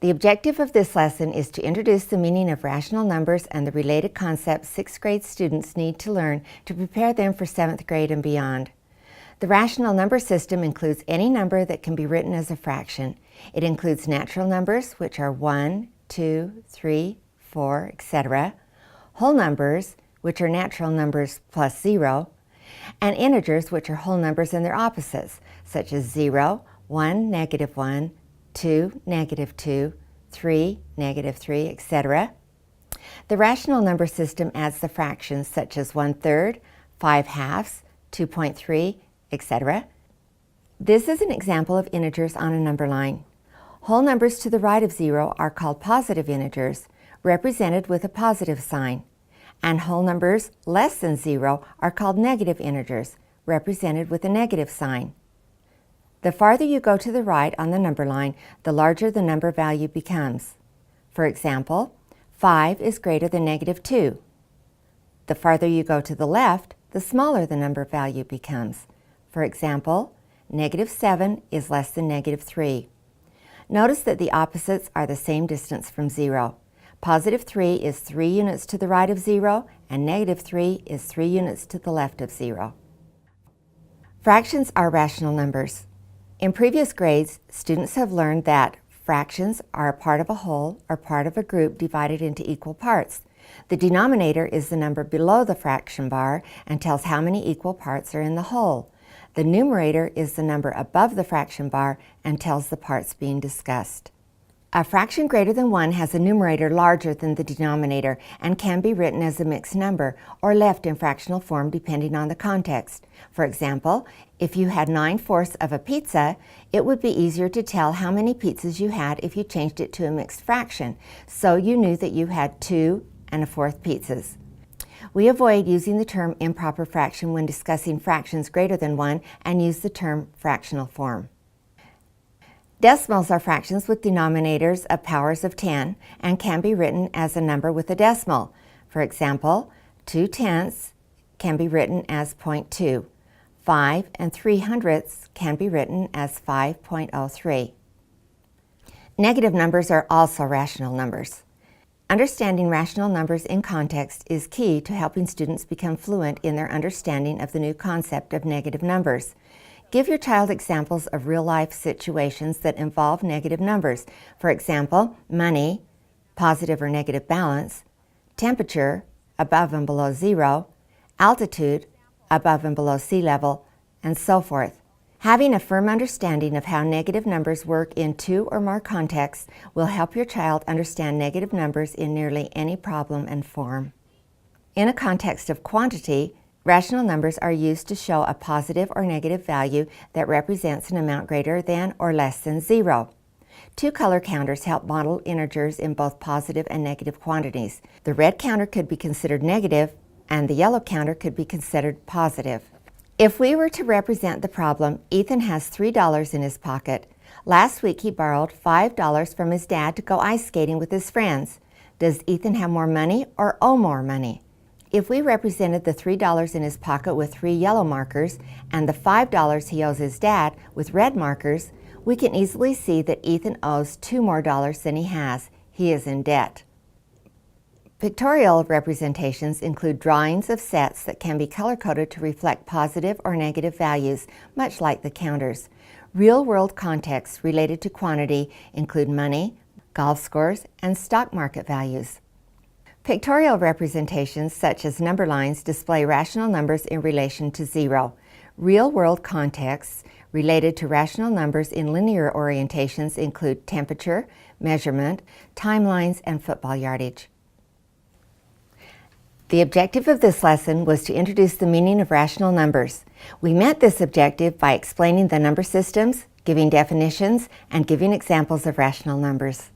The objective of this lesson is to introduce the meaning of rational numbers and the related concepts 6th grade students need to learn to prepare them for 7th grade and beyond. The rational number system includes any number that can be written as a fraction. It includes natural numbers, which are 1, 2, 3, 4, etc., whole numbers, which are natural numbers plus 0, and integers, which are whole numbers and their opposites, such as 0, 1, -1, 2, -2, 3, -3, etc. The rational number system adds the fractions such as 1/3, 5/2, 2.3, etc. This is an example of integers on a number line. Whole numbers to the right of 0 are called positive integers, represented with a positive sign, and whole numbers less than 0 are called negative integers, represented with a negative sign. The farther you go to the right on the number line, the larger the number value becomes. For example, 5 is greater than -2. The farther you go to the left, the smaller the number value becomes. For example, -7 is less than -3. Notice that the opposites are the same distance from 0. +3 is 3 units to the right of 0, and -3 is 3 units to the left of 0. Fractions are rational numbers. In previous grades, students have learned that fractions are a part of a whole or part of a group divided into equal parts. The denominator is the number below the fraction bar and tells how many equal parts are in the whole. The numerator is the number above the fraction bar and tells the parts being discussed. A fraction greater than 1 has a numerator larger than the denominator and can be written as a mixed number or left in fractional form depending on the context. For example, if you had 9/4 of a pizza, it would be easier to tell how many pizzas you had if you changed it to a mixed fraction, so you knew that you had 2 1/4 pizzas. We avoid using the term improper fraction when discussing fractions greater than 1 and use the term fractional form. Decimals are fractions with denominators of powers of 10 and can be written as a number with a decimal. For example, 2/10 can be written as 0.2. 5 3/100 can be written as 5.03. Negative numbers are also rational numbers. Understanding rational numbers in context is key to helping students become fluent in their understanding of the new concept of negative numbers. Give your child examples of real-life situations that involve negative numbers. For example, money, positive or negative balance, temperature, above and below 0, altitude, above and below sea level, and so forth. Having a firm understanding of how negative numbers work in 2 or more contexts will help your child understand negative numbers in nearly any problem and form. In a context of quantity, rational numbers are used to show a positive or negative value that represents an amount greater than or less than 0. 2 color counters help model integers in both positive and negative quantities. The red counter could be considered negative, and the yellow counter could be considered positive. If we were to represent the problem, Ethan has $3 in his pocket. Last week he borrowed $5 from his dad to go ice skating with his friends. Does Ethan have more money or owe more money? If we represented the $3 in his pocket with 3 yellow markers and the $5 he owes his dad with red markers, we can easily see that Ethan owes $2 more than he has. He is in debt. Pictorial representations include drawings of sets that can be color-coded to reflect positive or negative values, much like the counters. Real-world contexts related to quantity include money, golf scores, and stock market values. Pictorial representations, such as number lines, display rational numbers in relation to 0. Real-world contexts related to rational numbers in linear orientations include temperature, measurement, timelines, and football yardage. The objective of this lesson was to introduce the meaning of rational numbers. We met this objective by explaining the number systems, giving definitions, and giving examples of rational numbers.